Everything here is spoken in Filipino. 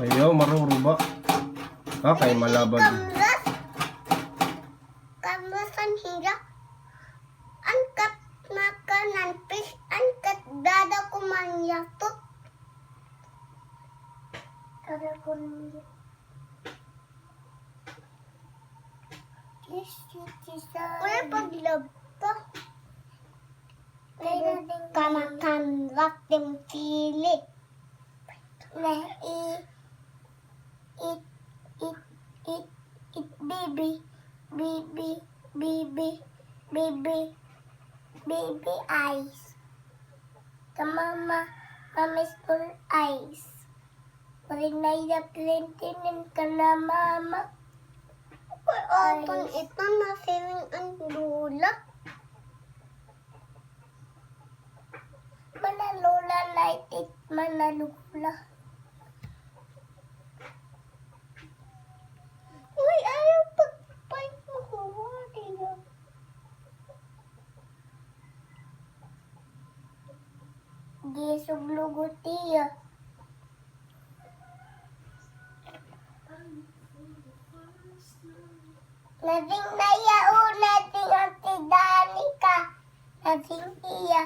Ayaw, maruruba. Kay malabad. Kamras ang hirap. Angkat makanan fish. Angkat dada kumanyatot. Dada kumanyatot. Kuya paglab to. Kamakan waktim pili. Na baby eyes. Mama school eyes. Marinaya plentinin ka na mama. Open ito na feeling ang lula. Manalula light it manalula. Uy, ayaw pag-fight mo ko. Gisog lugotiya. Nating naya o nating ang tidanika. Nating iya.